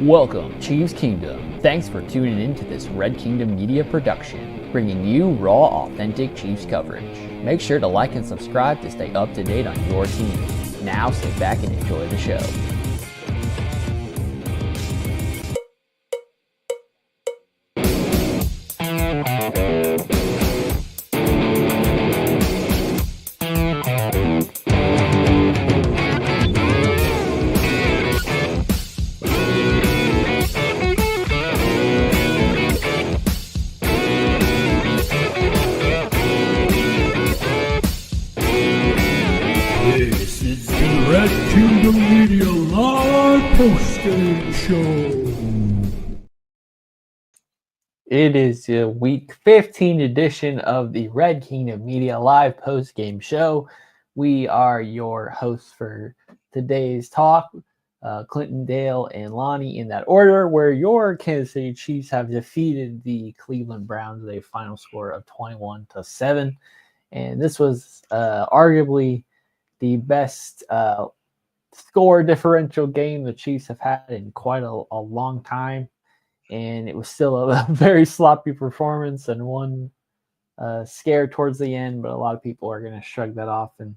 Welcome, Chiefs Kingdom. Thanks for tuning in to this Red Kingdom Media production, bringing you raw, authentic Chiefs coverage. Make sure to like and subscribe to stay up to date on your team. Now sit back and enjoy the show. This is the Red Kingdom Media Live POSTGAME Show. It is a week 15 edition of the Red Kingdom Media Live post-game show. We are your hosts for today's talk, Clinton, Dale, and Lonnie in that order, where your Kansas City Chiefs have defeated the Cleveland Browns with a final score of 21-7. And this was arguably the best score differential game the Chiefs have had in quite a long time. And it was still a very sloppy performance and one scare towards the end, but a lot of people are going to shrug that off and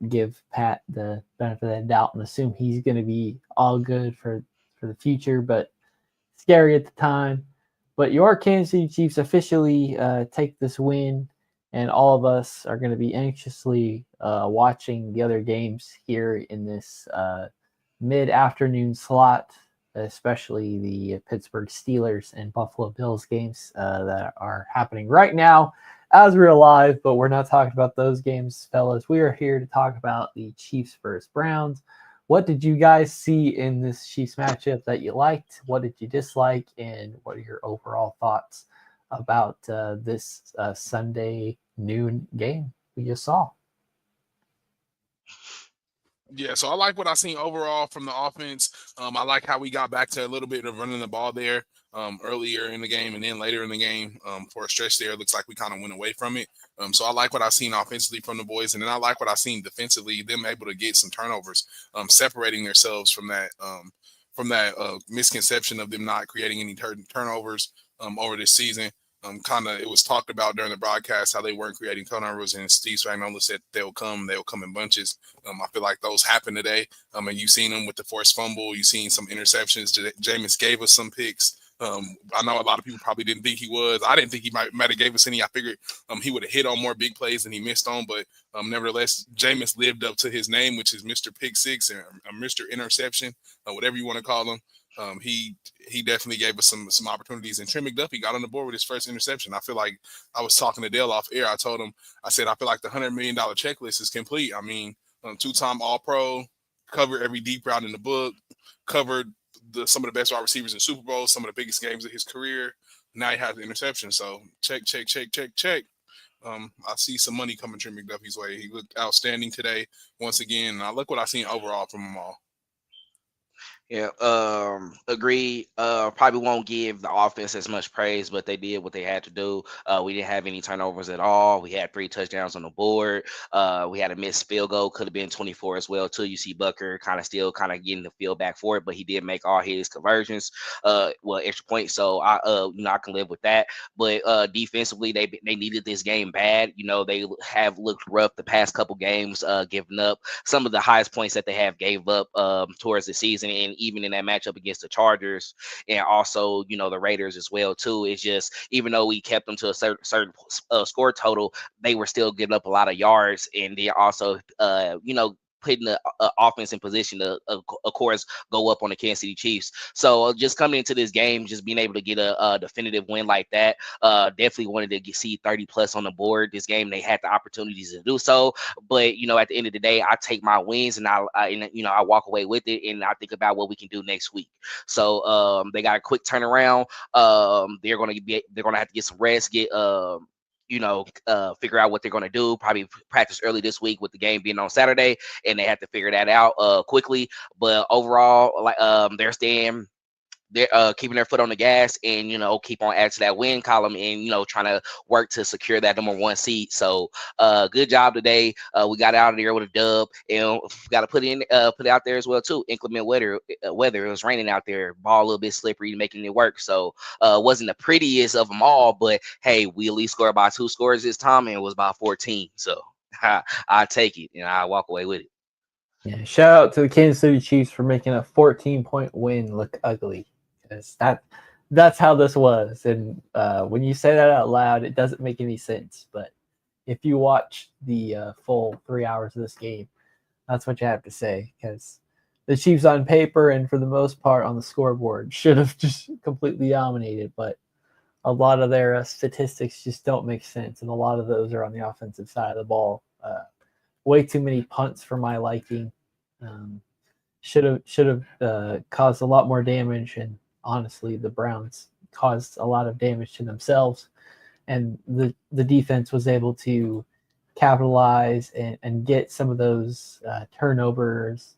give Pat the benefit of the doubt and assume he's going to be all good for the future, but scary at the time. But your Kansas City Chiefs officially take this win, and all of us are going to be anxiously watching the other games here in this mid-afternoon slot, especially the Pittsburgh Steelers and Buffalo Bills games that are happening right now as we're live, but we're not talking about those games, fellas. We are here to talk about the Chiefs versus Browns. What did you guys see in this Chiefs matchup that you liked? What did you dislike? And what are your overall thoughts about this Sunday noon game we just saw? Yeah, so I like what I seen overall from the offense. I like how we got back to a little bit of running the ball there earlier in the game, and then later in the game for a stretch there, it looks like we kind of went away from it. So I like what I seen offensively from the boys, and then I like what I seen defensively, them able to get some turnovers, separating themselves from that misconception of them not creating any turnovers over this season. It was talked about during the broadcast how they weren't creating turnovers, and Steve Spagnuolo said they'll come in bunches. I feel like those happened today. And you've seen them with the forced fumble. You've seen some interceptions. Jameis gave us some picks. I know a lot of people probably didn't think he was. I didn't think he might have gave us any. I figured he would have hit on more big plays than he missed on, but nevertheless, Jameis lived up to his name, which is Mr. Pick Six or Mr. Interception, whatever you want to call him. He definitely gave us some opportunities, and Trent McDuffie got on the board with his first interception. I feel like I was talking to Dale off air. I told him, I said, I feel like the $100 million checklist is complete. I mean, two-time All-Pro, covered every deep route in the book, covered some of the best wide receivers in Super Bowl, some of the biggest games of his career. Now he has the interception. So check. I see some money coming Trent McDuffie's way. He looked outstanding today once again. And I look what I seen overall from them all. Yeah, agree. Probably won't give the offense as much praise, but they did what they had to do. We didn't have any turnovers at all. We had 3 touchdowns on the board. We had a missed field goal, could have been 24 as well too. You see Bucker still getting the field back for it, but he did make all his conversions, extra points. So I can live with that. But defensively, they needed this game bad. They have looked rough the past couple games, giving up some of the highest points that they have gave up towards the season, and even in that matchup against the Chargers and also, the Raiders as well, too. It's just, even though we kept them to a certain score total, they were still giving up a lot of yards. And they also, putting the offense in position to, of course, go up on the Kansas City Chiefs. So just coming into this game, just being able to get a definitive win like that, definitely wanted to see 30 plus on the board this game. They had the opportunities to do so, but at the end of the day, I take my wins and I walk away with it, and I think about what we can do next week. So they got a quick turnaround. They're gonna have to get some rest, figure out what they're going to do, probably practice early this week with the game being on Saturday, and they have to figure that out quickly. But overall, they're staying they're keeping their foot on the gas and keep on adding to that win column and trying to work to secure that #1 seed. So good job today. We got out of there with a dub, and got to put it out there as well too. Inclement weather. Weather. It was raining out there. Ball a little bit slippery, making it work. So wasn't the prettiest of them all, but hey, we at least scored by 2 scores this time, and it was by 14. So I take it and I walk away with it. Yeah, shout out to the Kansas City Chiefs for making a 14-point win look ugly. Because that's how this was. And when you say that out loud, it doesn't make any sense. But if you watch the full 3 hours of this game, that's what you have to say. Because the Chiefs on paper and for the most part on the scoreboard should have just completely dominated. But a lot of their statistics just don't make sense. And a lot of those are on the offensive side of the ball. Way too many punts for my liking. Should have caused a lot more damage, and honestly, the Browns caused a lot of damage to themselves, and the defense was able to capitalize and get some of those turnovers,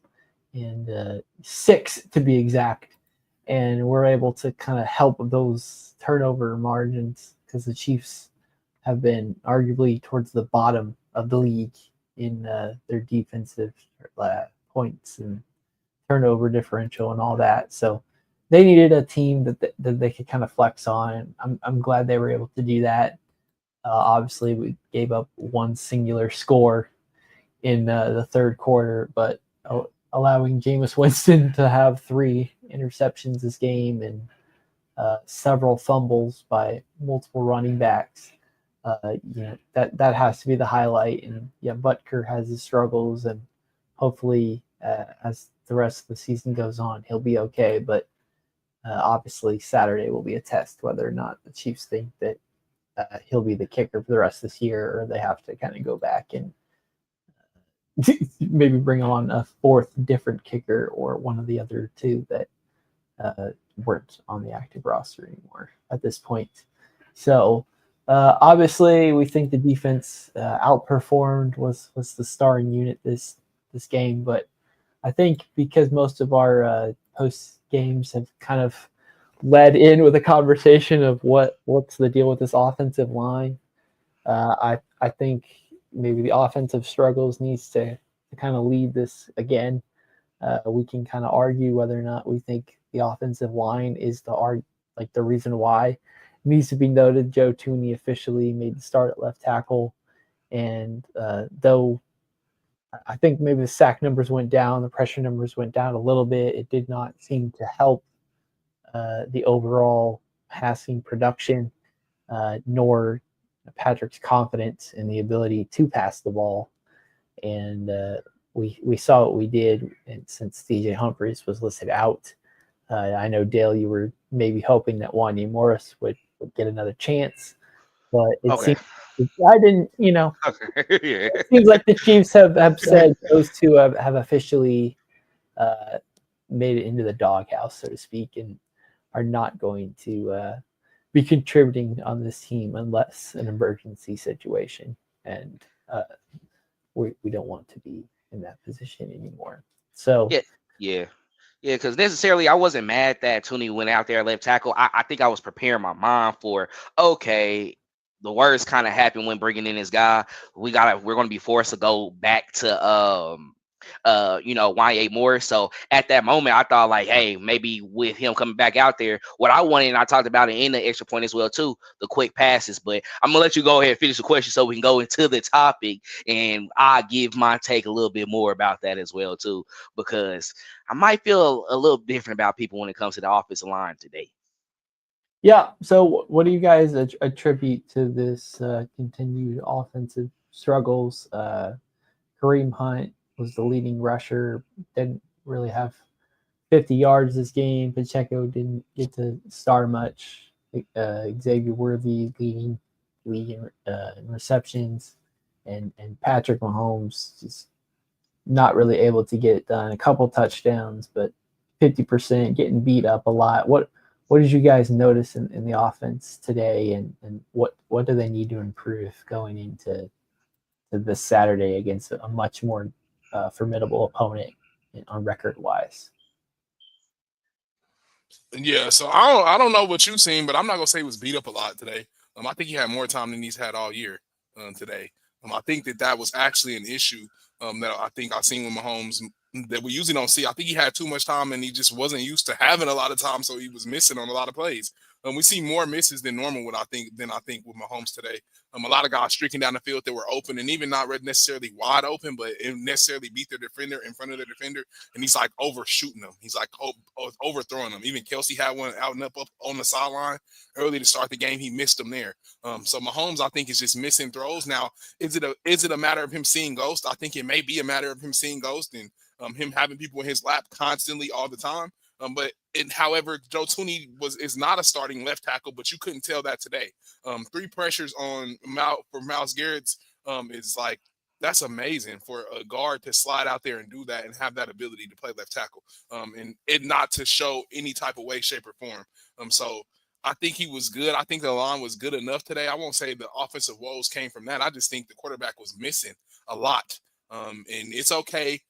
and 6 to be exact, and we're able to kind of help those turnover margins because the Chiefs have been arguably towards the bottom of the league in their defensive points and turnover differential and all that. So they needed a team that they could kind of flex on. And I'm glad they were able to do that. Obviously, we gave up one singular score in the third quarter, but allowing Jameis Winston to have 3 interceptions this game and several fumbles by multiple running backs. That has to be the highlight. And yeah, Butker has his struggles, and hopefully as the rest of the season goes on, he'll be okay. But obviously Saturday will be a test whether or not the Chiefs think that he'll be the kicker for the rest of this year, or they have to kind of go back and maybe bring on a 4th different kicker or one of the other 2 that weren't on the active roster anymore at this point. So obviously, we think the defense outperformed, was the starring unit this game. But I think because most of our post games have kind of led in with a conversation of what's the deal with this offensive line, I think maybe the offensive struggles needs to kind of lead this again. We can kind of argue whether or not we think the offensive line is the reason why. It needs to be noted, Joe Tooney officially made the start at left tackle, and though I think maybe the sack numbers went down, the pressure numbers went down a little bit, it did not seem to help the overall passing production, nor Patrick's confidence in the ability to pass the ball. And we saw what we did, and since DJ Humphries was listed out. I know, Dale, you were maybe hoping that Wanya Morris would get another chance, but it seems I didn't, Yeah. it seems like the Chiefs have said those 2 have officially made it into the doghouse, so to speak, and are not going to be contributing on this team unless an emergency situation. And we don't want to be in that position anymore. So Yeah. Because necessarily I wasn't mad that Tooney went out there left tackle. I think I was preparing my mind for, okay, the worst kind of happened when bringing in this guy. We're going to be forced to go back to Wanya Morris. So at that moment, I thought like, hey, maybe with him coming back out there, what I wanted, and I talked about it in the extra point as well too, the quick passes. But I'm gonna let you go ahead and finish the question so we can go into the topic, and I give my take a little bit more about that as well too, because I might feel a little different about people when it comes to the offensive line today. yeah, so what do you guys attribute to this continued offensive struggles? Kareem Hunt was the leading rusher, didn't really have 50 yards this game. Pacheco didn't get to start much. Xavier Worthy leading in receptions, and Patrick Mahomes just not really able to get it done. A couple touchdowns, but 50% getting beat up a lot. What did you guys notice in the offense today, and what do they need to improve going into this Saturday against a much more formidable opponent on record wise? Yeah, so I don't know what you've seen, but I'm not gonna say he was beat up a lot today. I think he had more time than he's had all year today. I think that was actually an issue that I think I've seen with Mahomes that we usually don't see. I think he had too much time and he just wasn't used to having a lot of time, so he was missing on a lot of plays. We see more misses than normal. Than I think with Mahomes today. A lot of guys streaking down the field that were open and even not necessarily wide open, but it necessarily beat their defender in front of the defender, and he's like overshooting them. He's like overthrowing them. Even Kelsey had one out and up on the sideline early to start the game. He missed them there. So Mahomes, I think, is just missing throws. Now, is it a matter of him seeing ghosts? I think it may be a matter of him seeing ghosts and him having people in his lap constantly all the time. However, Joe Tooney is not a starting left tackle, but you couldn't tell that today. 3 pressures on Myles Garrett's is like, that's amazing for a guard to slide out there and do that and have that ability to play left tackle and it not to show any type of way, shape, or form. So I think he was good. I think the line was good enough today. I won't say the offensive woes came from that. I just think the quarterback was missing a lot. And it's okay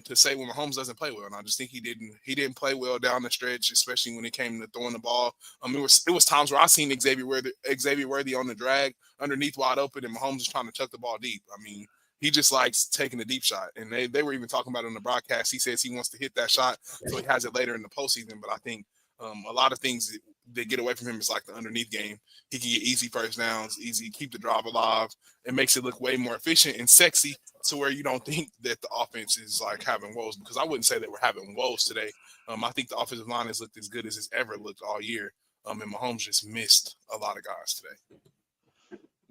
to say when Mahomes doesn't play well, and I just think he didn't play well down the stretch, especially when it came to throwing the ball. It was times where I seen Xavier Worthy on the drag underneath wide open, and Mahomes is trying to chuck the ball deep. I mean, he just likes taking a deep shot, and they were even talking about it on the broadcast. He says he wants to hit that shot, so he has it later in the postseason. But I think a lot of things that get away from him is like the underneath game. He can get easy first downs, easy keep the drive alive. It makes it look way more efficient and sexy to where you don't think that the offense is like having woes, because I wouldn't say that we're having woes today. I think the offensive line has looked as good as it's ever looked all year. And Mahomes just missed a lot of guys today.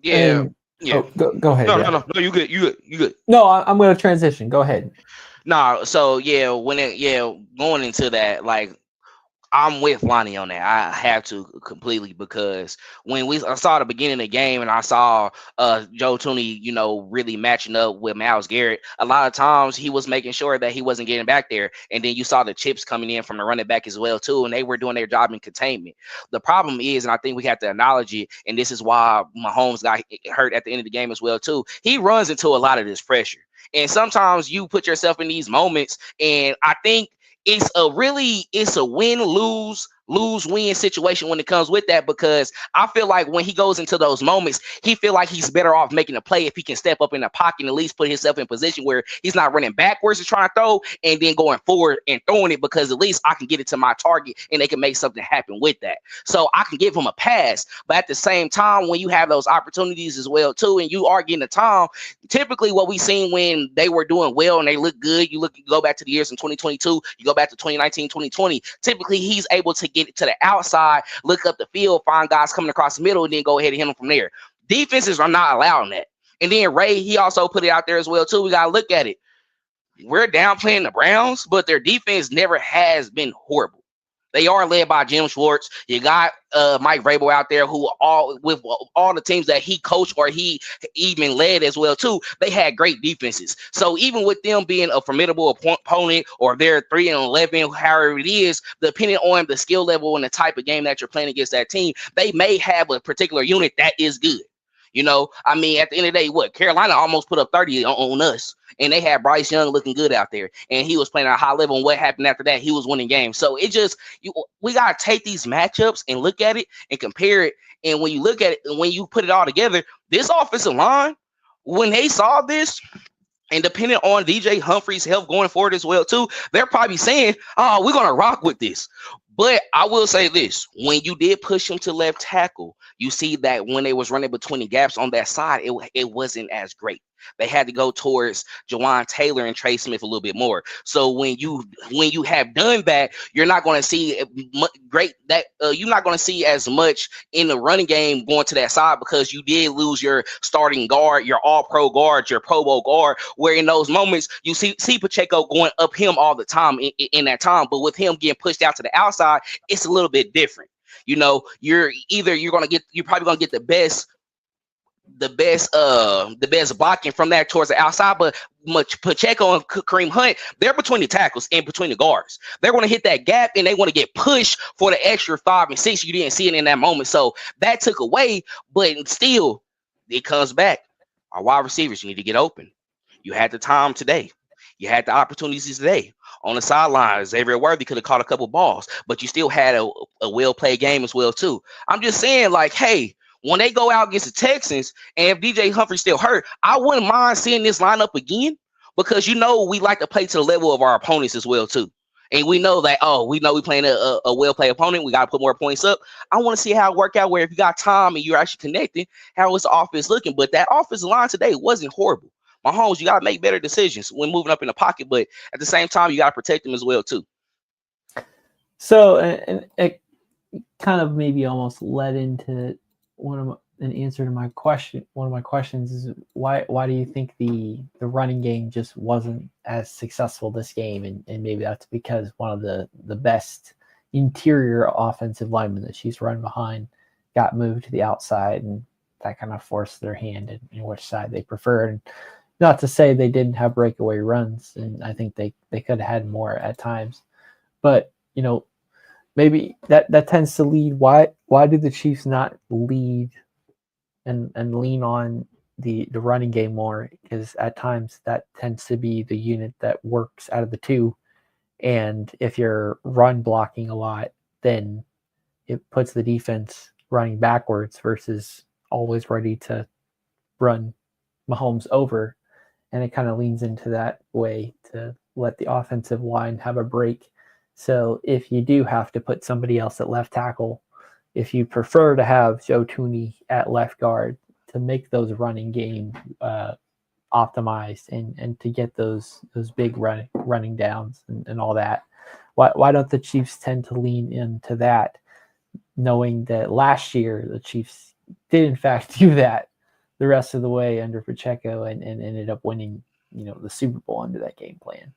Yeah. Yeah. Go ahead. No, you good. No, I'm going to transition. Go ahead. No, so going into that, like, I'm with Lonnie on that. I have to completely, because when I saw the beginning of the game and I saw Joe Tooney, really matching up with Myles Garrett, a lot of times he was making sure that he wasn't getting back there. And then you saw the chips coming in from the running back as well too, and they were doing their job in containment. The problem is, and I think we have to acknowledge it, and this is why Mahomes got hurt at the end of the game as well too, he runs into a lot of this pressure. And sometimes you put yourself in these moments, and I think it's a win-lose-win situation when it comes with that, because I feel like when he goes into those moments, he feel like he's better off making a play if he can step up in the pocket and at least put himself in position where he's not running backwards and trying to throw and then going forward and throwing it, because at least I can get it to my target and they can make something happen with that. So I can give him a pass. But at the same time, when you have those opportunities as well too, and you are getting the time, typically what we seen when they were doing well and they look good, you go back to the years in 2022, you go back to 2019, 2020, typically he's able to get it to the outside, look up the field, find guys coming across the middle, and then go ahead and hit them from there. Defenses are not allowing that. And then Ray, he also put it out there as well too. We got to look at it. We're downplaying the Browns, but their defense never has been horrible. They are led by Jim Schwartz. You got Mike Vrabel out there, who all the teams that he coached or he even led as well too, they had great defenses. So even with them being a formidable opponent, or they're 3-11, however it is, depending on the skill level and the type of game that you're playing against that team, they may have a particular unit that is good. I mean, at the end of the day, Carolina almost put up 30 on us, and they had Bryce Young looking good out there, and he was playing at a high level. And what happened after that? He was winning games. So we got to take these matchups and look at it and compare it. And when you look at it, and when you put it all together, this offensive line, when they saw this, and depending on DJ Humphrey's health going forward as well too, they're probably saying, "Oh, we're gonna rock with this." But I will say this: when you did push him to left tackle, you see that when they was running between the gaps on that side, it wasn't as great. They had to go towards Jawan Taylor and Trey Smith a little bit more. So when you have done that, you're not going to see you're not going to see as much in the running game going to that side, because you did lose your starting guard, your all-pro guard, your Pro Bowl guard, where in those moments you see Pacheco going up him all the time in that time. But with him getting pushed out to the outside, it's a little bit different. You're probably gonna get the best blocking from that towards the outside, but Pacheco and Kareem Hunt, they're between the tackles and between the guards. They're going to hit that gap, and they want to get pushed for the extra 5 and 6. You didn't see it in that moment, so that took away. But still, it comes back. Our wide receivers, you need to get open. You had the time today. You had the opportunities today. On the sidelines, Xavier Worthy could have caught a couple balls, but you still had a well-played game as well, too. I'm just saying, like, hey, when they go out against the Texans, and if DJ Humphrey's still hurt, I wouldn't mind seeing this lineup again because, we like to play to the level of our opponents as well, too. And we know that, we playing a well-played opponent. We got to put more points up. I want to see how it work out where if you got time and you're actually connecting, how is the offense looking? But that offensive line today wasn't horrible. Mahomes, you got to make better decisions when moving up in the pocket, but at the same time, you got to protect them as well, too. So, and it kind of maybe almost led into an answer to my question. One of my questions is why do you think the running game just wasn't as successful this game? And maybe that's because one of the best interior offensive linemen that she's run behind got moved to the outside, and that kind of forced their hand in which side they preferred. And not to say they didn't have breakaway runs, and I think they could have had more at times, but maybe that tends to lead. Why do the Chiefs not lead and lean on the running game more? Because at times that tends to be the unit that works out of the two. And if you're run blocking a lot, then it puts the defense running backwards versus always ready to run Mahomes over. And it kind of leans into that way to let the offensive line have a break. So if you do have to put somebody else at left tackle, if you prefer to have Joe Tooney at left guard to make those running game optimized and to get those big running downs and all that, why don't the Chiefs tend to lean into that, knowing that last year the Chiefs did in fact do that the rest of the way under Pacheco and ended up winning, the Super Bowl under that game plan?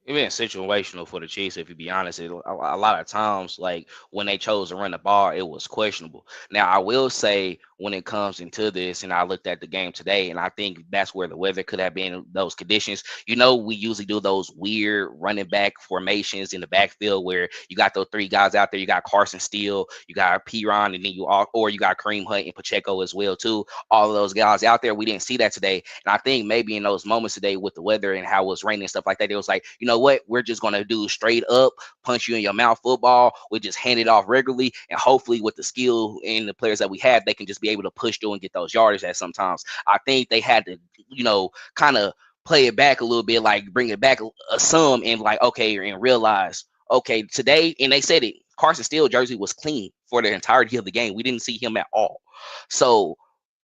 It been situational for the Chiefs, if you be honest. A lot of times, like when they chose to run the ball, it was questionable. Now, I will say when it comes into this, and I looked at the game today, and I think that's where the weather could have been in those conditions. We usually do those weird running back formations in the backfield where you got those three guys out there. You got Carson Steele, you got Piron, and then you got Kareem Hunt and Pacheco as well too. All of those guys out there. We didn't see that today, and I think maybe in those moments today with the weather and how it was raining and stuff like that, it was like, what, we're just going to do straight up punch you in your mouth football. We just hand it off regularly, and hopefully with the skill and the players that we have, they can just be able to push through and get those yardage. That sometimes I think they had to kind of play it back a little bit, like bring it back some, and like, okay, and realize, okay, today, and they said it, Carson Steele jersey was clean for the entirety of the game. We didn't see him at all. So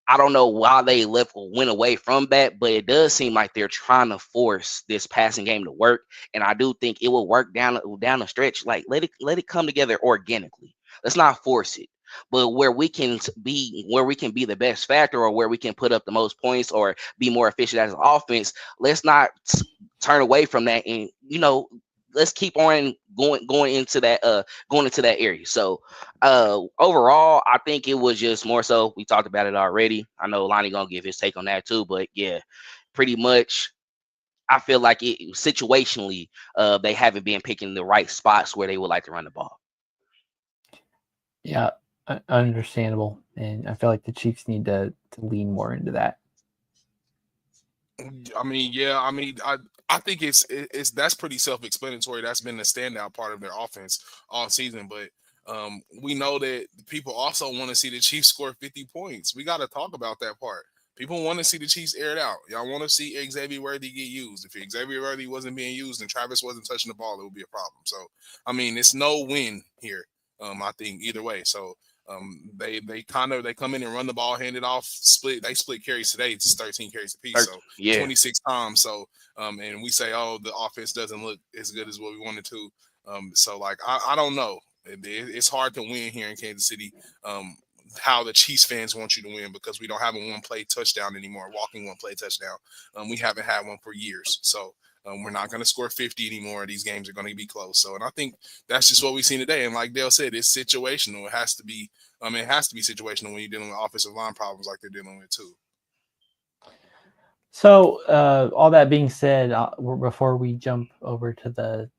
I don't know why they went away from that, but it does seem like they're trying to force this passing game to work, and I do think it will work down the stretch. Like let it come together organically. Let's not force it, but where we can be the best factor, or where we can put up the most points, or be more efficient as an offense. Let's not turn away from that, and let's keep on going into that area. So overall, I think it was just more so, we talked about it already. I know Lonnie gonna give his take on that too, but yeah, pretty much I feel like it situationally, they haven't been picking the right spots where they would like to run the ball. Yeah, understandable. And I feel like the Chiefs need to lean more into that. I think it's that's pretty self-explanatory. That's been the standout part of their offense all season. But we know that people also want to see the Chiefs score 50 points. We got to talk about that part. People want to see the Chiefs air it out. Y'all want to see Xavier Worthy get used. If Xavier Worthy wasn't being used and Travis wasn't touching the ball, it would be a problem. So, it's no win here. I think either way. So they come in and run the ball, hand it off, split carries today. It's 13 carries apiece, so 26 times. So and we say, oh, the offense doesn't look as good as what we wanted to. So like I don't know. It's hard to win here in Kansas City. How the Chiefs fans want you to win, because we don't have a one-play touchdown anymore, walking one-play touchdown. We haven't had one for years. So we're not going to score 50 anymore. These games are going to be close. So, and I think that's just what we've seen today. And like Dale said, it's situational. It has to be situational when you're dealing with offensive line problems like they're dealing with too. So all that being said, before we jump over to the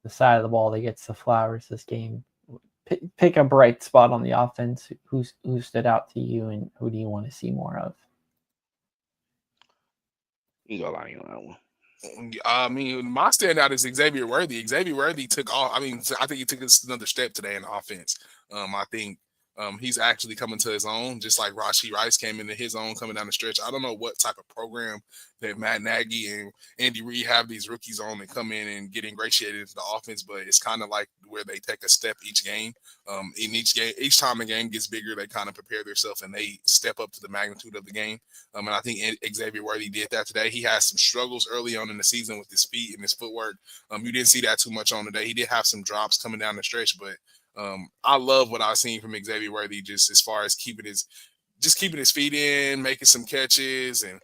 side of the ball that gets the flowers this game, pick a bright spot on the offense. Who stood out to you, and who do you want to see more of? You go Lonnie on that one. I mean, my standout is Xavier Worthy. Xavier Worthy took off. I mean, I think he took another step today in offense. I think he's actually coming to his own, just like Rashee Rice came into his own coming down the stretch. I don't know what type of program that Matt Nagy and Andy Reid have these rookies on and come in and get ingratiated into the offense, but it's kind of like where they take a step each game. In each game, each time the game gets bigger, they kind of prepare themselves and they step up to the magnitude of the game. And I think Xavier Worthy did that today. He had some struggles early on in the season with his feet and his footwork. You didn't see that too much on today. He did have some drops coming down the stretch, but I love what I've seen from Xavier Worthy just as far as keeping his feet in, making some catches, and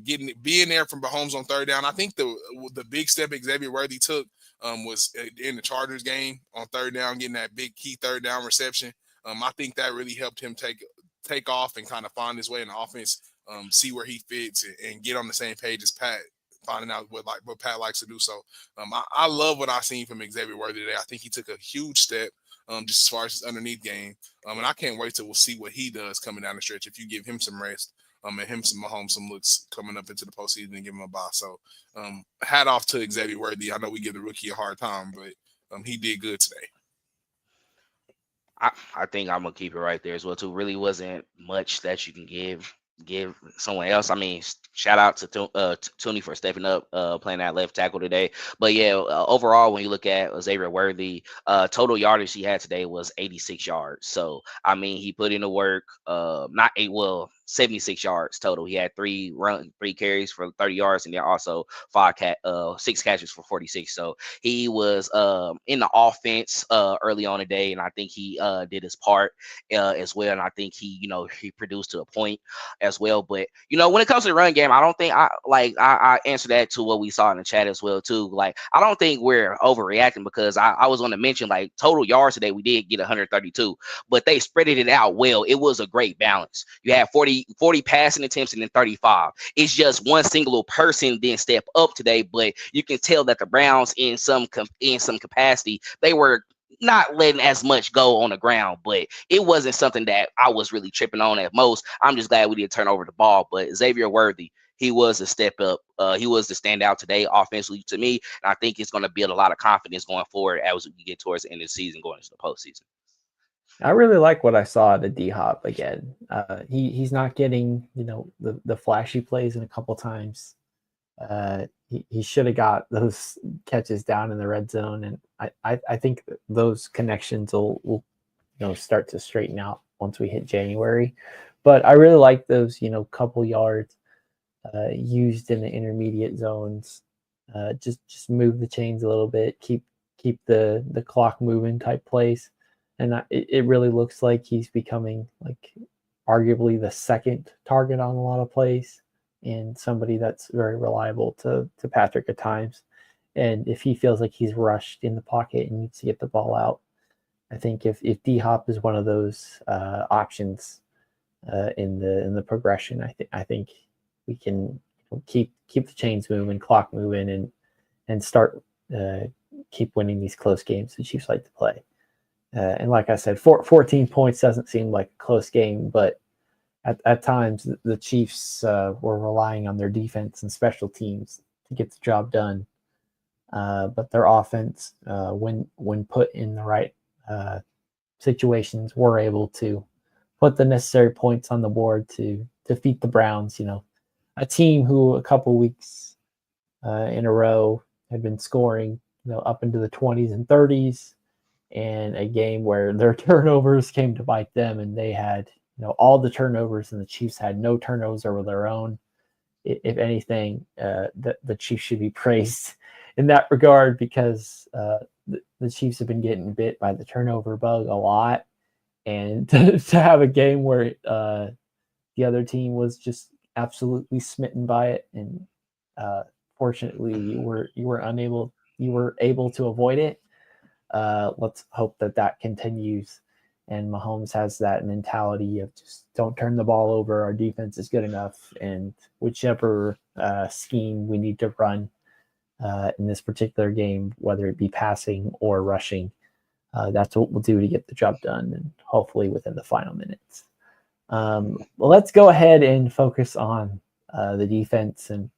being there from Mahomes on third down. I think the big step Xavier Worthy took was in the Chargers game on third down, getting that big key third down reception. I think that really helped him take off and kind of find his way in the offense, see where he fits, and get on the same page as Pat, finding out what Pat likes to do. So I love what I've seen from Xavier Worthy today. I think he took a huge step just as far as his underneath game. And I can't wait to see what he does coming down the stretch if you give him some rest and him some Mahomes some looks coming up into the postseason and give him a bye. So hat off to Xavier Worthy. I know we give the rookie a hard time, but he did good today. I think I'm gonna keep it right there as well too. Really wasn't much that you can give someone else. I mean, shout out to Tony for stepping up, playing that left tackle today. But yeah, overall, when you look at Xavier Worthy, total yardage he had today was 86 yards. So I mean, he put in the work. 76 yards total. He had three carries for 30 yards, and then also 6 catches for 46. So he was in the offense early on today, and I think he did his part as well. And I think he produced to a point as well. But when it comes to the run game, I don't think I answer that to what we saw in the chat as well too. Like, I don't think we're overreacting, because I was going to mention, like, total yards today we did get 132, but they spread it out well. It was a great balance. You had 40 passing attempts and then 35. It's just one single person didn't step up today, but you can tell that the Browns in some capacity, they were not letting as much go on the ground, but it wasn't something that I was really tripping on at most. I'm just glad we didn't turn over the ball. But Xavier Worthy, he was a step up. He was the standout today offensively to me, and I think it's going to build a lot of confidence going forward as we get towards the end of the season, going into the postseason. I really like what I saw at D-Hop again. He's not getting the flashy plays in a couple times. He should have got those catches down in the red zone, and I think those connections will start to straighten out once we hit January. But I really like those couple yards used in the intermediate zones. Just move the chains a little bit, keep the clock moving type plays. And it really looks like he's becoming, like, arguably the second target on a lot of plays, and somebody that's very reliable to Patrick at times. And if he feels like he's rushed in the pocket and needs to get the ball out, I think if D-Hop is one of those options in the progression, I think we can keep the chains moving, clock moving, and start keep winning these close games the Chiefs like to play. And like I said, 14 points doesn't seem like a close game, but at times the Chiefs were relying on their defense and special teams to get the job done. But their offense, when put in the right situations, were able to put the necessary points on the board to defeat the Browns. A team who a couple weeks in a row had been scoring up into the 20s and 30s. And a game where their turnovers came to bite them, and they had all the turnovers, and the Chiefs had no turnovers over their own. If anything, the Chiefs should be praised in that regard, because the Chiefs have been getting bit by the turnover bug a lot, and to have a game where the other team was just absolutely smitten by it, and fortunately you were able to avoid it. Let's hope that continues, and Mahomes has that mentality of just don't turn the ball over. Our defense is good enough, and whichever scheme we need to run in this particular game, whether it be passing or rushing, that's what we'll do to get the job done, and hopefully within the final minutes. Well, let's go ahead and focus on the defense. And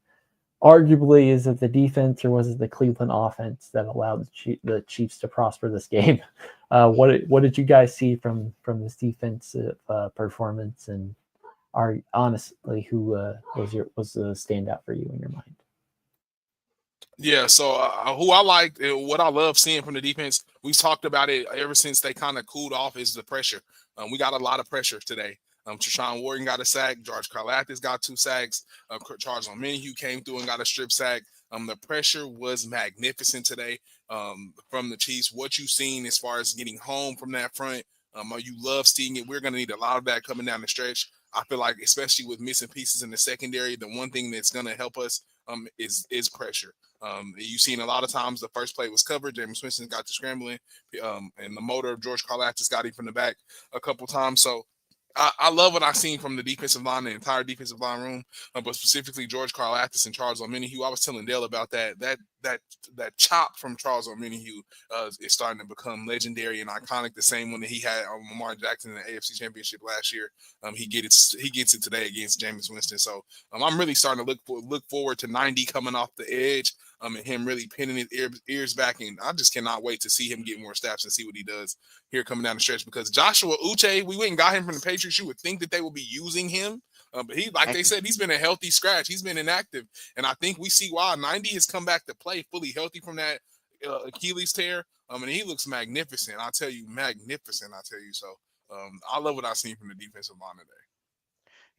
arguably, is it the defense or was it the Cleveland offense that allowed the Chiefs to prosper this game? What did you guys see from this defensive performance, and are honestly who was the standout for you in your mind? Yeah, so who I like, what I love seeing from the defense, we've talked about it ever since they kind of cooled off, is the pressure. We got a lot of pressure today. Treshaun Wharton got a sack. George Karlaftis got 2 sacks. Charles Omenihu came through and got a strip sack. The pressure was magnificent today from the Chiefs. What you've seen as far as getting home from that front, you love seeing it. We're going to need a lot of that coming down the stretch. I feel like, especially with missing pieces in the secondary, the one thing that's going to help us is pressure. You've seen a lot of times the first play was covered. James Winston got to scrambling, and the motor of George Karlaftis got him from the back a couple times. So I love what I've seen from the defensive line, the entire defensive line room, but specifically George Karlaftis and Charles Omenihu. I was telling Dale about that chop from Charles Omenihu is starting to become legendary and iconic. The same one that he had on Lamar Jackson in the AFC Championship last year. He gets it today against Jameis Winston. So I'm really starting to look forward to 90 coming off the edge. And him really pinning his ears back, and I just cannot wait to see him get more snaps and see what he does here coming down the stretch. Because Joshua Uche, we went and got him from the Patriots. You would think that they would be using him, but he, like they said, he's been a healthy scratch. He's been inactive, and I think we see why. 90 has come back to play fully healthy from that Achilles tear, and he looks magnificent. I tell you, magnificent. I tell you, so I love what I've seen from the defensive line today.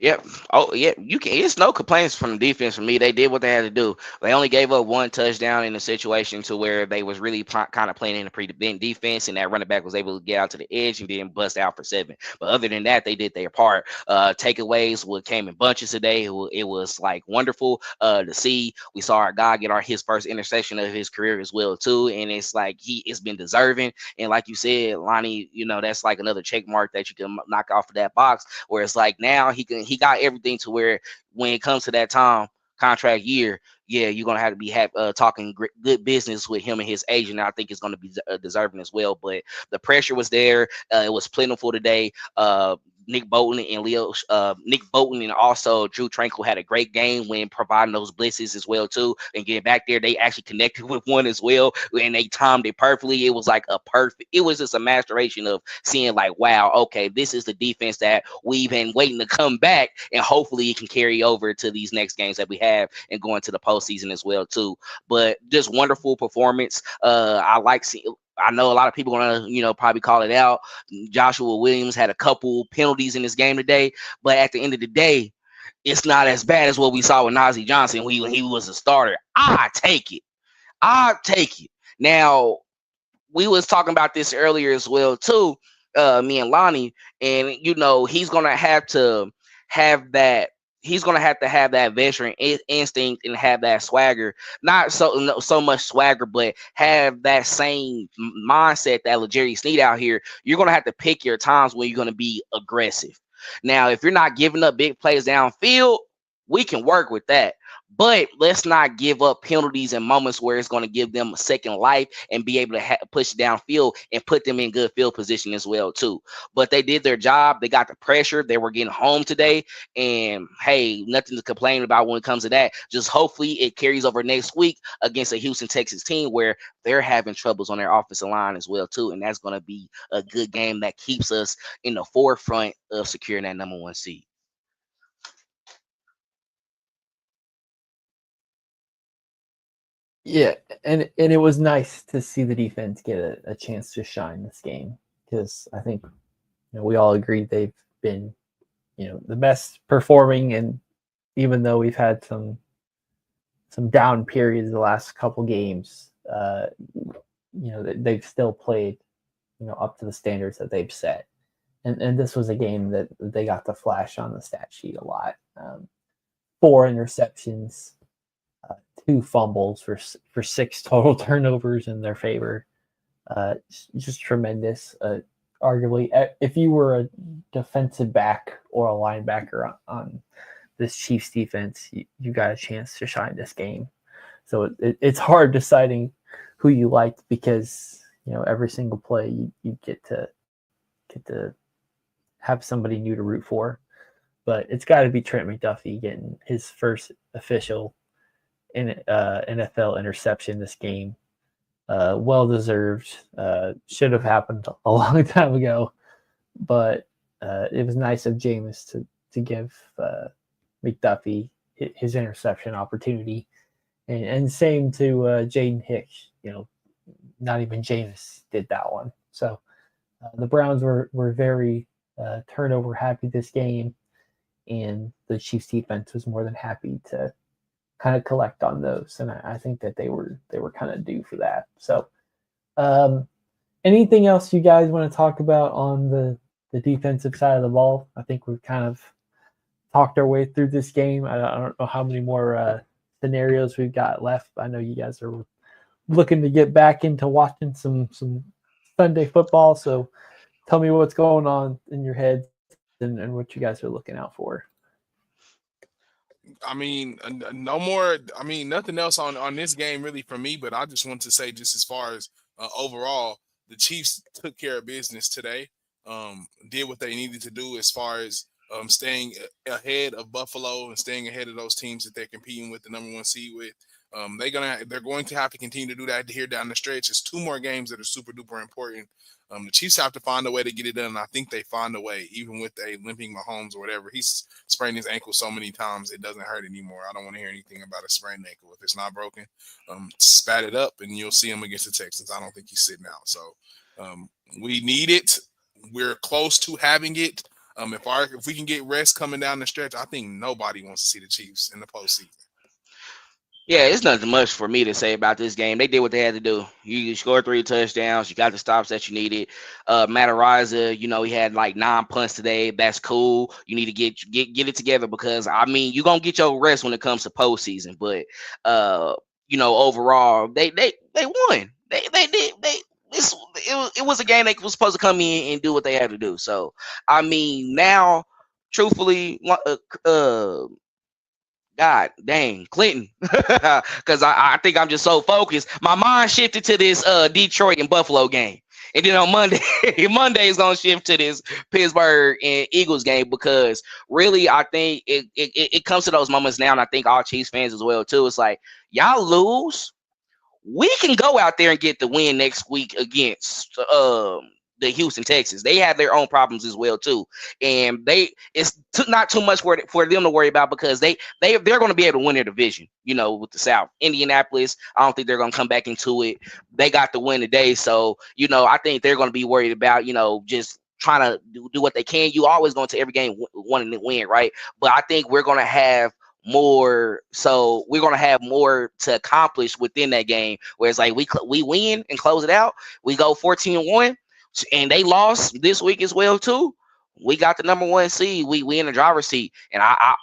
Yep. Oh, yeah. You can. It's no complaints from the defense for me. They did what they had to do. They only gave up 1 touchdown in a situation to where they was really kind of playing in a prevent defense, and that running back was able to get out to the edge and then bust out for 7. But other than that, they did their part. Takeaways came in bunches today. It was like wonderful to see. We saw our guy get his first interception of his career as well too, and it's like it's been deserving. And like you said, Lonnie, that's like another check mark that you can knock off of that box. Where it's like now he got everything to where when it comes to that time contract year, yeah, you're gonna have to be talking good business with him and his agent. I think it's gonna be deserving as well. But the pressure was there. It was plentiful today. Nick Bolton and also Drew Tranquil had a great game when providing those blitzes as well too. And getting back there, they actually connected with one as well, and they timed it perfectly. It was like it was just a masteration of seeing like, wow, okay, this is the defense that we've been waiting to come back, and hopefully it can carry over to these next games that we have and going to the postseason as well too. But just wonderful performance. I know a lot of people are gonna, probably call it out. Joshua Williams had a couple penalties in this game today, but at the end of the day, it's not as bad as what we saw with Najee Johnson when he was a starter. I take it. Now, we was talking about this earlier as well too, me and Lonnie, and he's gonna have to have that. He's gonna have to have that veteran instinct and have that swagger. Not so much swagger, but have that same mindset that Jerry Sneed out here. You're gonna have to pick your times when you're gonna be aggressive. Now, if you're not giving up big plays downfield, we can work with that. But let's not give up penalties and moments where it's going to give them a second life and be able to push downfield and put them in good field position as well too. But they did their job. They got the pressure. They were getting home today. And hey, nothing to complain about when it comes to that. Just hopefully it carries over next week against a Houston Texans team where they're having troubles on their offensive line as well too. And that's going to be a good game that keeps us in the forefront of securing that number 1 seed. Yeah, and it was nice to see the defense get a chance to shine this game, because I think we all agree they've been the best performing, and even though we've had some down periods the last couple games, they've still played up to the standards that they've set, and this was a game that they got to flash on the stat sheet a lot. 4 interceptions, 2 fumbles for 6 total turnovers in their favor. Just tremendous. Arguably, if you were a defensive back or a linebacker on this Chiefs defense, you got a chance to shine this game. So it's hard deciding who you liked, because every single play you get to have somebody new to root for. But it's got to be Trent McDuffie getting his first official NFL interception this game. Well deserved. Should have happened a long time ago, but it was nice of Jameis to give McDuffie his interception opportunity, and same to Jaden Hicks. Not even Jameis did that one. So the Browns were very turnover happy this game, and the Chiefs defense was more than happy to kind of collect on those, and I think that they were kind of due for that. So, anything else you guys want to talk about on the defensive side of the ball? I think we've kind of talked our way through this game. I don't know how many more scenarios we've got left. I know you guys are looking to get back into watching some Sunday football. So, tell me what's going on in your heads and what you guys are looking out for. I mean, no more. I mean, nothing else on this game really for me. But I just want to say, just as far as overall, the Chiefs took care of business today. Did what they needed to do as far as staying ahead of Buffalo and staying ahead of those teams that they're competing with the number 1 seed with. They're going to have to continue to do that here down the stretch. It's 2 more games that are super duper important. The Chiefs have to find a way to get it done, and I think they find a way, even with a limping Mahomes or whatever. He's sprained his ankle so many times it doesn't hurt anymore. I don't want to hear anything about a sprained ankle. If it's not broken, spat it up, and you'll see him against the Texans. I don't think he's sitting out. So we need it. We're close to having it. If we can get rest coming down the stretch, I think nobody wants to see the Chiefs in the postseason. Yeah, it's nothing much for me to say about this game. They did what they had to do. You scored 3 touchdowns. You got the stops that you needed. Matt Ariza, he had like 9 punts today. That's cool. You need to get it together because you're gonna get your rest when it comes to postseason. But overall, they won. It was a game they was supposed to come in and do what they had to do. So now, truthfully, God dang, Clinton. Because I think I'm just so focused. My mind shifted to this Detroit and Buffalo game. And then on Monday, Monday is going to shift to this Pittsburgh and Eagles game because really I think it comes to those moments now, and I think all Chiefs fans as well too. It's like, y'all lose, we can go out there and get the win next week against the Houston Texans. They have their own problems as well too, and it's not too much for them to worry about because they're going to be able to win their division. With the South, Indianapolis, I don't think they're going to come back into it. They got the win today, so I think they're going to be worried about just trying to do what they can. You always go into every game wanting to win, right? But I think we're going to have more, so we're going to have more to accomplish within that game. Where it's like we win and close it out. We go 14-1. And they lost this week as well too. We got the number 1 seed. We in the driver's seat, and I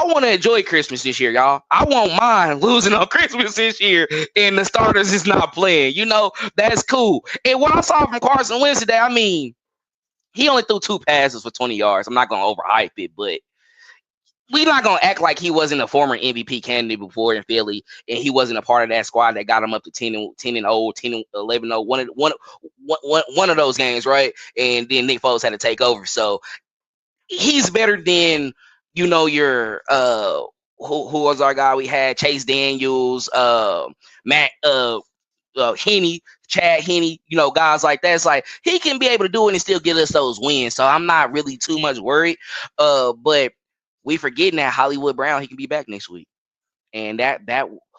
want to enjoy Christmas this year, y'all. I won't mind losing on Christmas this year, and the starters is not playing. That's cool. And what I saw from Carson Wentz today, he only threw 2 passes for 20 yards. I'm not gonna overhype it, but we're not going to act like he wasn't a former MVP candidate before in Philly, and he wasn't a part of that squad that got him up to 10-0, 11-0, one of those games, right? And then Nick Foles had to take over. So he's better than, your who was our guy we had? Chase Daniels, Matt Henney, Chad Henney, guys like that. It's like he can be able to do it and still get us those wins. So I'm not really too much worried. But we forgetting that Hollywood Brown, he can be back next week. And that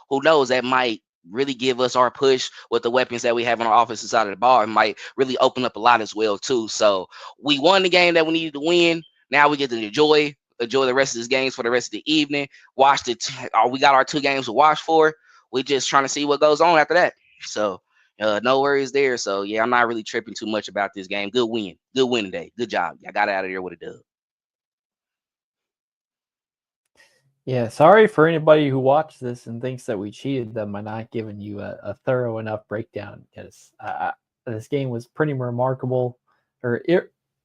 who knows, that might really give us our push with the weapons that we have on our offensive side of the ball. It might really open up a lot as well, too. So we won the game that we needed to win. Now we get to enjoy the rest of these games for the rest of the evening. We got our 2 games to watch for. We just trying to see what goes on after that. So no worries there. So yeah, I'm not really tripping too much about this game. Good win today. Good job. I got out of there with a dub. Yeah, sorry for anybody who watched this and thinks that we cheated them by not giving you a thorough enough breakdown, because this game was pretty remarkable, or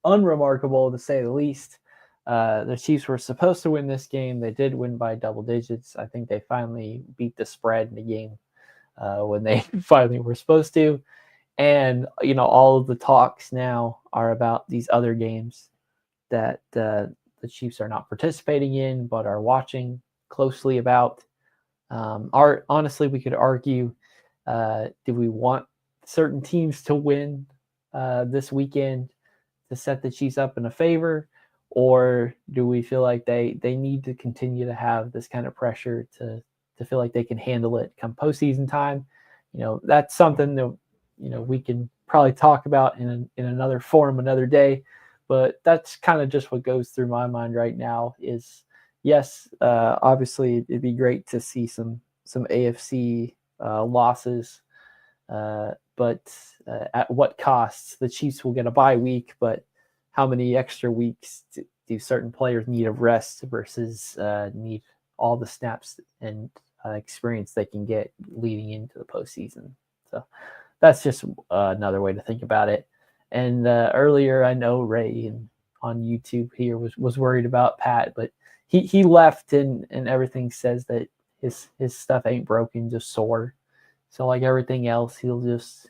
unremarkable to say the least. The Chiefs were supposed to win this game. They did win by double digits. I think they finally beat the spread in the game when they finally were supposed to. And, all of the talks now are about these other games that the Chiefs are not participating in, but are watching closely about. Honestly, we could argue, do we want certain teams to win this weekend to set the Chiefs up in a favor, or do we feel like they need to continue to have this kind of pressure to feel like they can handle it come postseason time? That's something that we can probably talk about in another forum another day, but that's kind of just what goes through my mind right now. Is yes, obviously it'd be great to see some AFC losses, but at what costs? The Chiefs will get a bye week, but how many extra weeks do certain players need of rest versus need all the snaps and experience they can get leading into the postseason? So that's just another way to think about it. And earlier, I know Ray on YouTube here was worried about Pat, but he left, and everything says that his stuff ain't broken, just sore. So like everything else, he'll just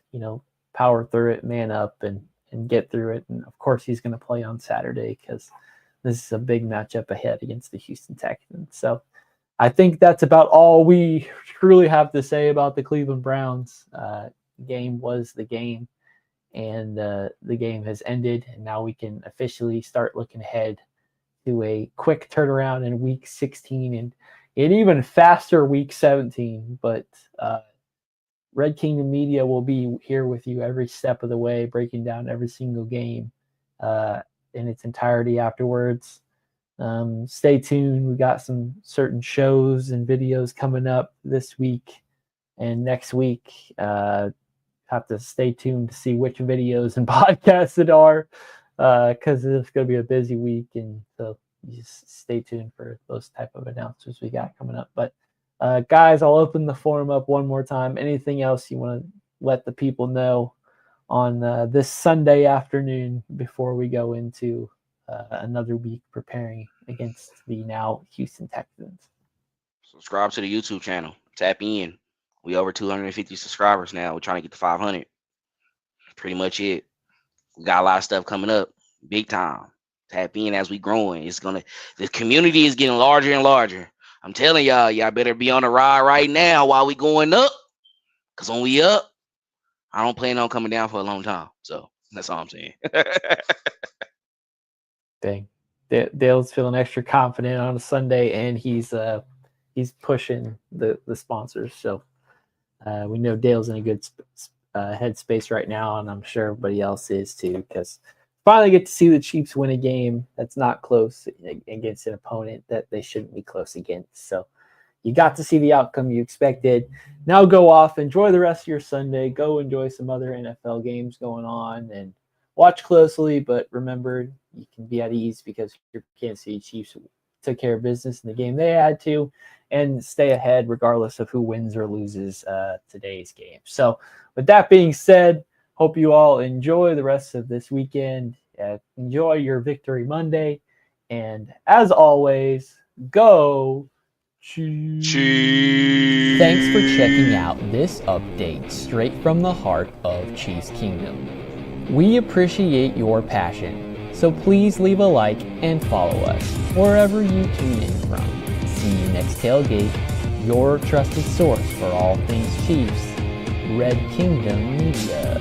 power through it, man up, and get through it. And of course, he's going to play on Saturday because this is a big matchup ahead against the Houston Texans. So I think that's about all we truly have to say about the Cleveland Browns. Game was the game, and the game has ended, and now we can officially start looking ahead to a quick turnaround in Week 16 and an even faster Week 17. But Red Kingdom Media will be here with you every step of the way, breaking down every single game in its entirety afterwards. Stay tuned. We got some certain shows and videos coming up this week and next week. Have to stay tuned to see which videos and podcasts it are, because it's going to be a busy week, and so just stay tuned for those type of announcements we got coming up. But guys, I'll open the forum up one more time. Anything else you want to let the people know on this Sunday afternoon before we go into another week preparing against the now Houston Texans? Subscribe to the YouTube channel. Tap in. We over 250 subscribers now. We're trying to get to 500. Pretty much it. We got a lot of stuff coming up. Big time. Tap in as we growing. The community is getting larger and larger. I'm telling y'all better be on the ride right now while we going up. Because when we up, I don't plan on coming down for a long time. So that's all I'm saying. Dang. Dale's feeling extra confident on a Sunday, and he's pushing the sponsors. So we know Dale's in a good headspace right now, and I'm sure everybody else is too, because finally get to see the Chiefs win a game that's not close against an opponent that they shouldn't be close against. So you got to see the outcome you expected. Now go off, enjoy the rest of your Sunday, go enjoy some other NFL games going on, and watch closely. But remember, you can be at ease because your Kansas City Chiefs took care of business in the game they had to, and stay ahead regardless of who wins or loses today's game. So with that being said, hope you all enjoy the rest of this weekend. Enjoy your Victory Monday. And as always, go Chiefs. Thanks for checking out this update straight from the heart of Chiefs Kingdom. We appreciate your passion, so please leave a like and follow us wherever you tune in from. See you next tailgate, your trusted source for all things Chiefs. Red Kingdom Media.